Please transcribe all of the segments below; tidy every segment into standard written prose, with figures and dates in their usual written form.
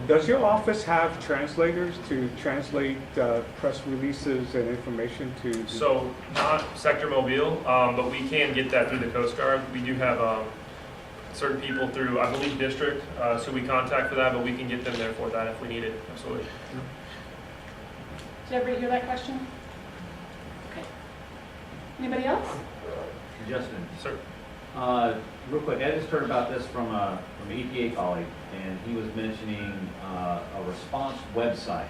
Does your office have translators to translate press releases and information to? So not Sector Mobile, but we can get that through the Coast Guard. We do have certain people through, I believe, district, so we contact for that, but we can get them there for that if we need it, absolutely. Did everybody hear that question? Okay. Anybody else? Justin, Sir. real quick, I just heard about this from an EPA colleague, and he was mentioning a response website.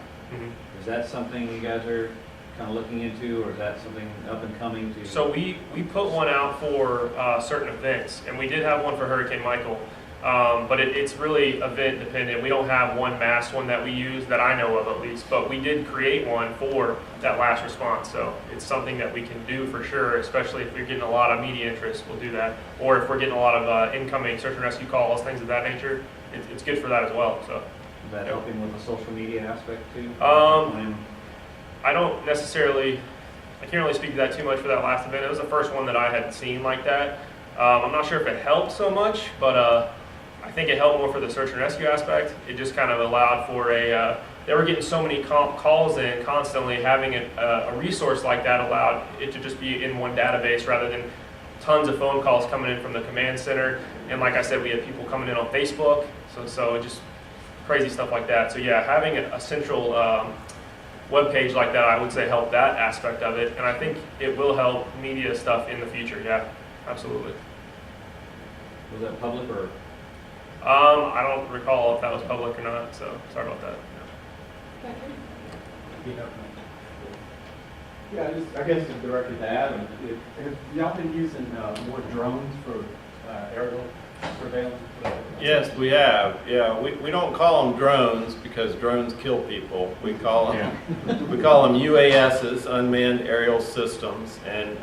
Is that something you guys are kind of looking into, or is that something up and coming to? So we put one out for certain events, and we did have one for Hurricane Michael, but it's really event dependent. We don't have one mass one that we use that I know of at least, but we did create one for that last response. So it's something that we can do for sure, especially if we're getting a lot of media interest, we'll do that. Or if we're getting a lot of incoming search and rescue calls, things of that nature, it's good for that as well. So Is that helping with the social media aspect too? I don't necessarily, I can't really speak to that too much for that last event. It was the first one that I had seen like that. I'm not sure if it helped so much, but I think it helped more for the search and rescue aspect. It just kind of allowed for they were getting so many calls in constantly, having a resource like that allowed it to just be in one database rather than tons of phone calls coming in from the command center. And like I said, we had people coming in on Facebook, so it just crazy stuff like that. So yeah, having a central web page like that, I would say help that aspect of it. And I think it will help media stuff in the future, yeah, absolutely. Was that public or? I don't recall if that was public or not, so sorry about that. Yeah, I guess it's directed to Adam. Have y'all been using more drones for aerial surveillance? Yes, we have. Yeah, we don't call them drones because drones kill people. We call them UASs, unmanned aerial systems, and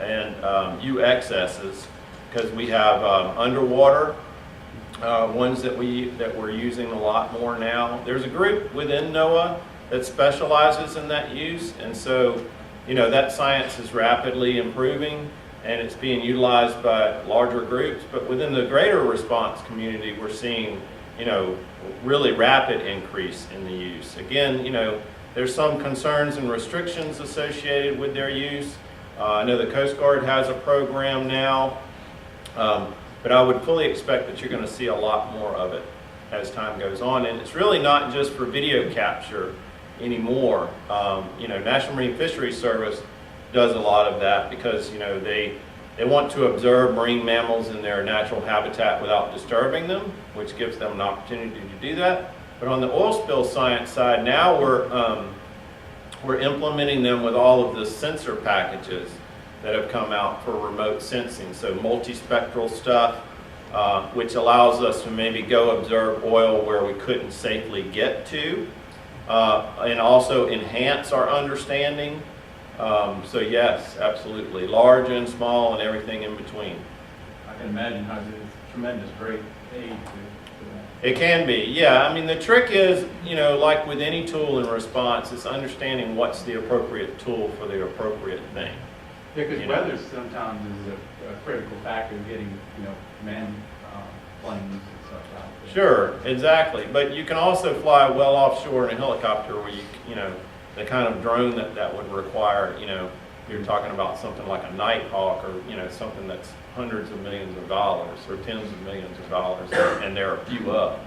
UXSs because we have underwater ones that we're using a lot more now. There's a group within NOAA that specializes in that use, and so that science is rapidly improving and it's being utilized by larger groups. But within the greater response community, we're seeing really rapid increase in the use. Again, there's some concerns and restrictions associated with their use. I know the Coast Guard has a program now, but I would fully expect that you're going to see a lot more of it as time goes on. And it's really not just for video capture anymore. National Marine Fisheries Service does a lot of that because they want to observe marine mammals in their natural habitat without disturbing them, which gives them an opportunity to do that. But on the oil spill science side, now we're implementing them with all of the sensor packages that have come out for remote sensing. So multispectral stuff, which allows us to maybe go observe oil where we couldn't safely get to, and also enhance our understanding. So yes, absolutely, large and small and everything in between. I can imagine how it's a tremendous great aid to that. It can be, yeah. I mean, the trick is, like with any tool in response, it's understanding what's the appropriate tool for the appropriate thing. Yeah, because weather sometimes is a critical factor in getting, manned planes and stuff out there. Sure, exactly. But you can also fly well offshore in a helicopter where the kind of drone that would require, you're talking about something like a Nighthawk or, something that's hundreds of millions of dollars or tens of millions of dollars, and there are a few up.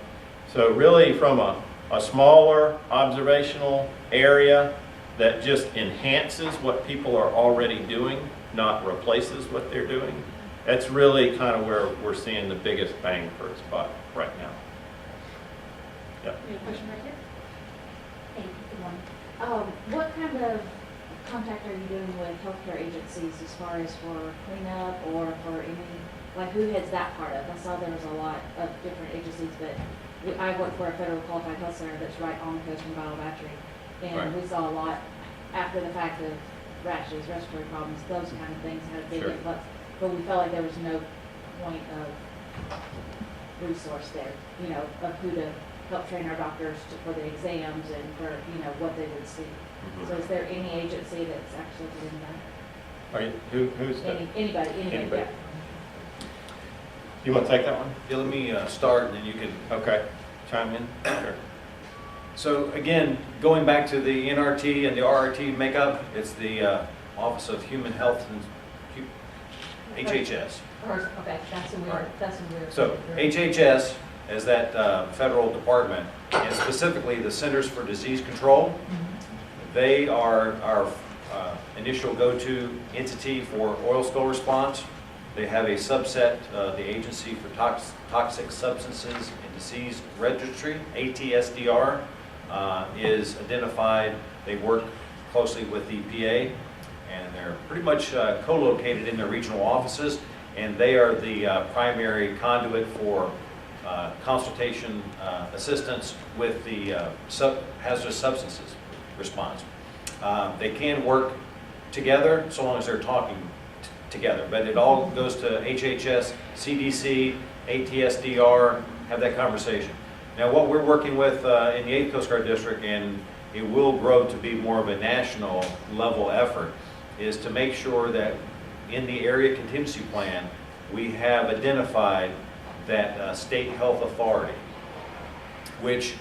So really from a smaller observational area that just enhances what people are already doing, not replaces what they're doing, that's really kind of where we're seeing the biggest bang for its buck right now. Yep. You have a question right here? Hey, good morning. What kind of contact are you doing with healthcare agencies as far as for cleanup or for any, who heads that part of? I saw there was a lot of different agencies, but I work for a federal qualified health center that's right on the coast from Battle Battery. And Right. we saw a lot after the fact of rashes, respiratory problems, those kind of things had a big Sure. influx. But we felt like there was no point of resource there, of who to help train our doctors for the exams and for, what they would see. So is there any agency that's actually doing that? Are you, who's that? Anybody, Anybody. yeah. You want to take that one? Yeah, let me start and then you can. Okay, chime in. Sure. So again, going back to the NRT and the RRT makeup, it's the Office of Human Health and HHS. Okay, that's a weird, that's a weird. So HHS is that federal department, and specifically the Centers for Disease Control. They are our initial go-to entity for oil spill response. They have a subset, the Agency for Toxic Substances and Disease Registry, ATSDR, is identified. They work closely with EPA, and they're pretty much co-located in their regional offices, and they are the primary conduit for consultation assistance with the hazardous substances response. They can work together so long as they're talking together, but it all goes to HHS, CDC, ATSDR, have that conversation. Now, what we're working with in the 8th Coast Guard District, and it will grow to be more of a national level effort, is to make sure that in the area contingency plan, we have identified that state health authority, which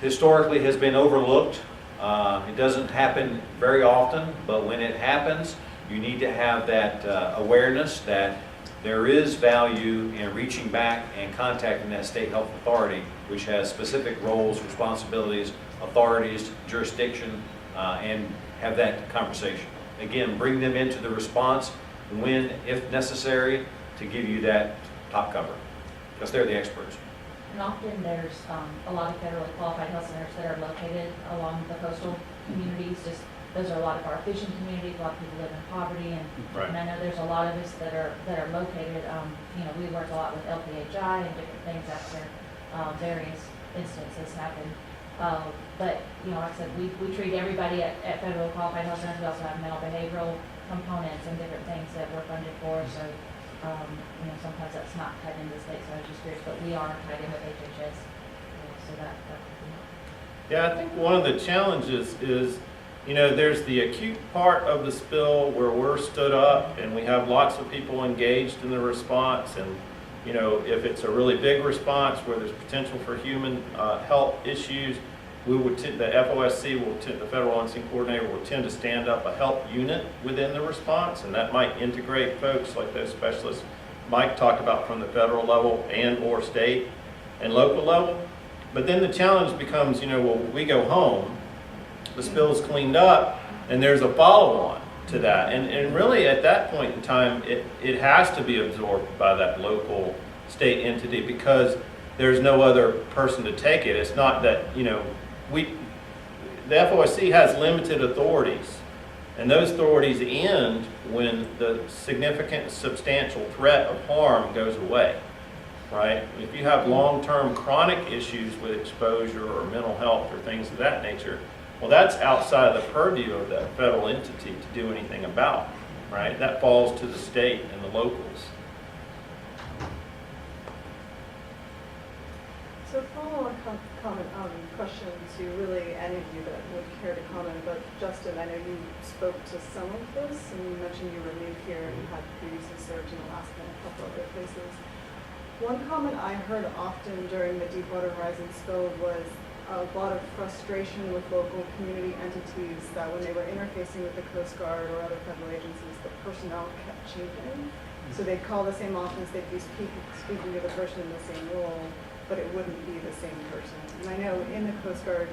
historically has been overlooked. It doesn't happen very often, but when it happens, you need to have that awareness that there is value in reaching back and contacting that state health authority, which has specific roles, responsibilities, authorities, jurisdiction, and have that conversation. Again, bring them into the response when, if necessary, to give you that top cover, because they're the experts. And often there's a lot of federally qualified health centers that are located along the coastal communities. Just those are a lot of our fishing communities. A lot of people live in poverty, and, Right. and I know there's a lot of us that are located. We work a lot with LPHI and different things after various instances happen. But like I said, we treat everybody at federally qualified health centers. We also have mental behavioral components and different things that we're funded for. So sometimes that's not tied into the state, so I was just curious, but we are tied in with HHS, so that. Yeah, I think one of the challenges is, there's the acute part of the spill where we're stood up and we have lots of people engaged in the response, and if it's a really big response where there's potential for human health issues, the FOSC the Federal On-Scene Coordinator will tend to stand up a health unit within the response, and that might integrate folks like those specialists Mike talked about from the federal level and or state and local level. But then the challenge becomes, we go home, the spill's cleaned up, and there's a follow-on to that. And really at that point in time, it has to be absorbed by that local state entity, because there's no other person to take it. It's not that, the FOSC has limited authorities, and those authorities end when the significant substantial threat of harm goes away, right? If you have long-term chronic issues with exposure or mental health or things of that nature, well, that's outside of the purview of that federal entity to do anything about, right? That falls to the state and the locals. So follow-on comment, question to really any of you that would care to comment, but Justin, I know you spoke to some of this, and you mentioned you were new here and had previously served in Alaska and a couple other places. One comment I heard often during the Deepwater Horizon spill was a lot of frustration with local community entities that when they were interfacing with the Coast Guard or other federal agencies, the personnel kept changing. So they'd call the same office, they'd be speaking to the person in the same role, but it wouldn't be the same person. And I know in the Coast Guard,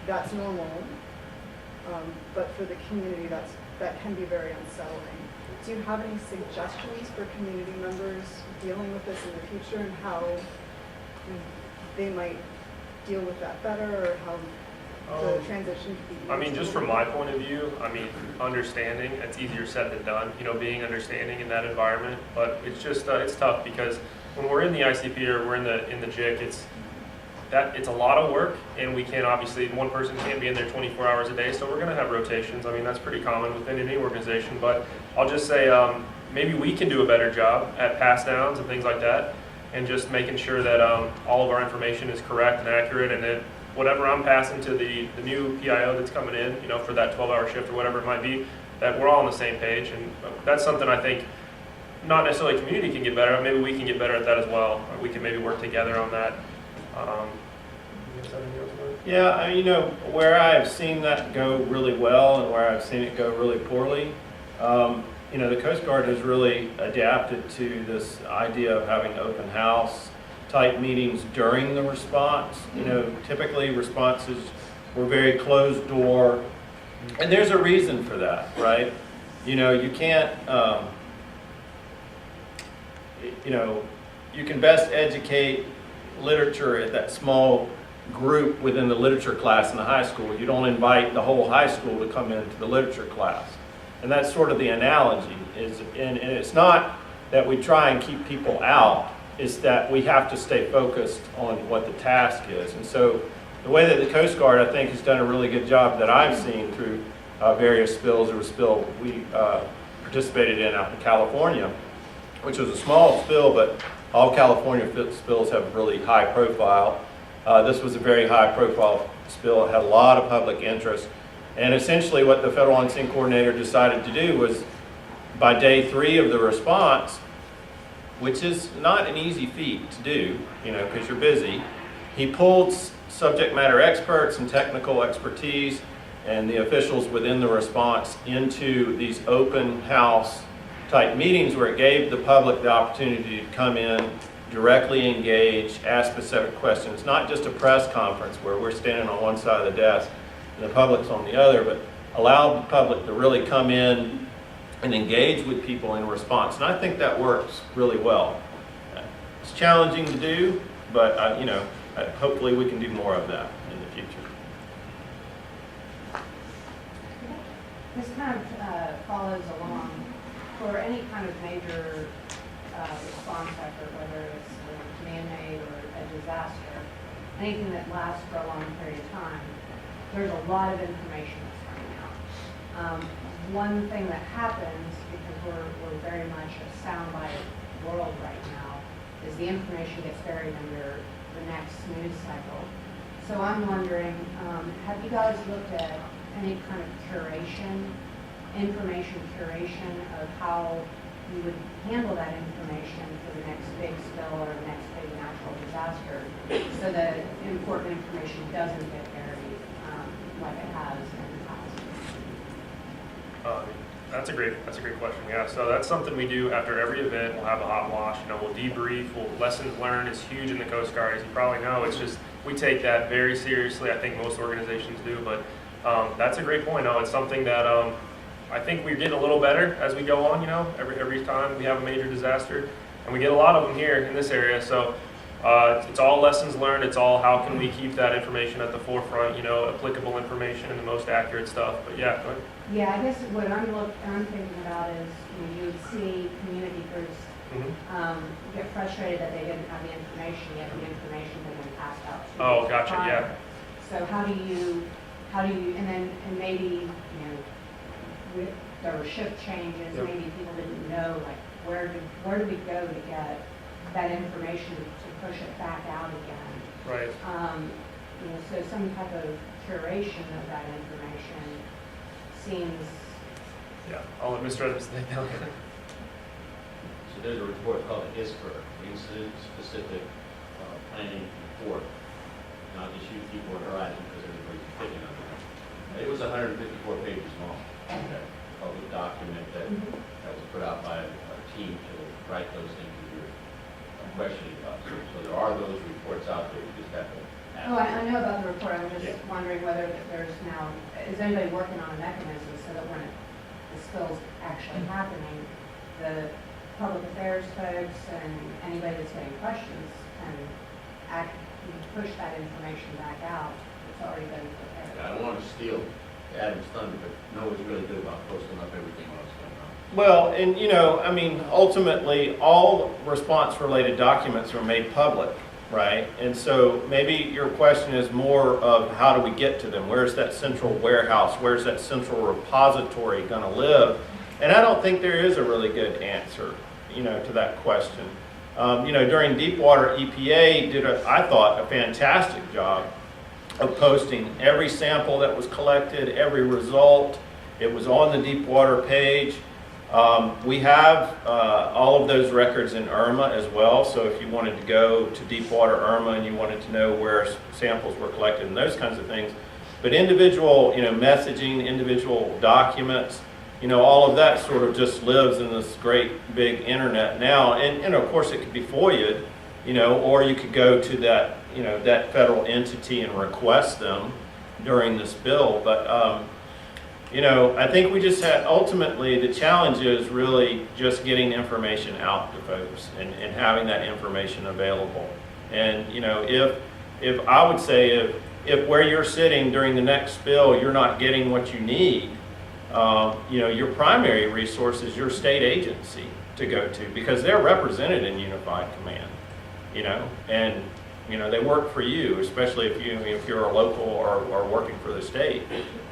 that's normal, but for the community, that can be very unsettling. Do you have any suggestions for community members dealing with this in the future, and how they might deal with that better, or how the transition could be? Just from my point of view, understanding, it's easier said than done, being understanding in that environment, but it's just, it's tough, because when we're in the ICP or we're in the JIC, it's a lot of work, and we can't, obviously, one person can't be in there 24 hours a day, so we're going to have rotations. That's pretty common within any organization, but I'll just say maybe we can do a better job at pass downs and things like that, and just making sure that all of our information is correct and accurate, and that whatever I'm passing to the new PIO that's coming in, for that 12-hour shift or whatever it might be, that we're all on the same page. And that's something I think not necessarily community can get better at, maybe we can get better at that as well. Or we can maybe work together on that. guess anything else about it? Yeah, you know, where I've seen that go really well and where I've seen it go really poorly, you know, the Coast Guard has really adapted to this idea of having open house type meetings during the response. You know, typically responses were very closed door, and there's a reason for that, right? You know, you can't, you know, you can best educate literature at that small group within the literature class in the high school. You don't invite the whole high school to come into the literature class. And that's sort of the analogy, and it's not that we try and keep people out, it's that we have to stay focused on what the task is. And so the way that the Coast Guard, I think, has done a really good job that I've seen through various spills. There was a spill we participated in out in California, which was a small spill, but all California spills have really high profile. This was a very high profile spill. It had a lot of public interest. And essentially what the Federal On-Scene Coordinator decided to do was, by day 3 of the response, which is not an easy feat to do, you know, because you're busy, he pulled subject matter experts and technical expertise and the officials within the response into these open house type meetings where it gave the public the opportunity to come in, directly engage, ask specific questions, not just a press conference where we're standing on one side of the desk and the public's on the other, but allow the public to really come in and engage with people in response. And I think that works really well. It's challenging to do, but you know, hopefully we can do more of that in the future. This kind of follows along for any kind of major response effort, whether it's man-made or a disaster, anything that lasts for a long period of time. There's a lot of information that's coming out. One thing that happens, because we're very much a soundbite world right now, is the information gets buried under the next news cycle. So I'm wondering, have you guys looked at any kind of information curation of how you would handle that information for the next big spill or the next big natural disaster so that important information doesn't get buried like it has in the past? That's a great question. Yeah, so that's something we do after every event. We'll have a hot wash. You know, we'll debrief. Lessons learned is huge in the Coast Guard, as you probably know. It's just we take that very seriously. I think most organizations do, but that's a great point. No, it's something that I think we're getting a little better as we go on. You know, every time we have a major disaster, and we get a lot of them here in this area. So it's all lessons learned. It's all how can we keep that information at the forefront. You know, applicable information and the most accurate stuff. But yeah, go ahead. Yeah, I guess what I'm thinking about is you would see community groups get frustrated that they didn't have the information yet. The information had been passed out to Oh, them gotcha. prior. Yeah. So how do you, and maybe, you know, there were shift changes, Yep. maybe people didn't know, like, where do we go to get that information to push it back out again? Right. You know, so some type of curation of that information seems, Yeah. I'll let Mr. Evans take that one. So there's a report called the ISPR, Incident Specific Planning Report. Not just you people at Horizon, because everybody's picking on that. It was 154 pages long, that public document that was put out by a team to write those things that you're questioning about. So there are those reports out there, you just have to ask. oh, I know about the report, I'm just Yeah. wondering whether there's now, is anybody working on a mechanism so that when the spill's actually happening, the public affairs folks and anybody that's getting questions can push that information back out, it's already been prepared. I don't want to steal Adam's thunder, but Noah's really good about posting up everything else going on. Well, and you know, I mean, ultimately, all response-related documents are made public, right? And so maybe your question is more of how do we get to them? Where's that central warehouse? Where's that central repository going to live? And I don't think there is a really good answer, you know, to that question. You know, during Deepwater, EPA did, I thought, a fantastic job of posting every sample that was collected, every result. It was on the Deepwater page. We have all of those records in IRMA as well, so if you wanted to go to Deepwater IRMA and you wanted to know where samples were collected and those kinds of things, but individual, messaging, individual documents, all of that sort of just lives in this great big internet now, and of course it could be FOIA'd, or you could go to that, that federal entity and request them during this bill, but I think we just had, ultimately, the challenge is really just getting information out to folks and having that information available. And, if I would say if where you're sitting during the next bill, you're not getting what you need, your primary resource is your state agency to go to, because they're represented in Unified Command, and they work for you, especially if you're a local or working for the state,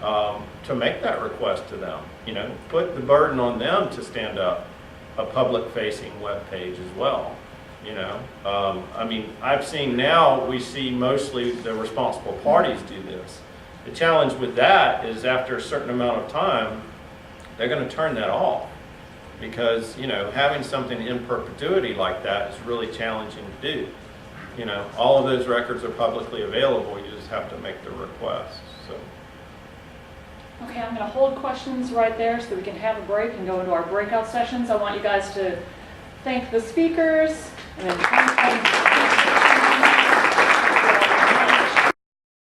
to make that request to them. Put the burden on them to stand up a public-facing web page as well. I've seen now, we see mostly the responsible parties do this. The challenge with that is after a certain amount of time, they're going to turn that off, because having something in perpetuity like that is really challenging to do. All of those records are publicly available. You just have to make the request. So. Okay, I'm going to hold questions right there so we can have a break and go into our breakout sessions. I want you guys to thank the speakers and then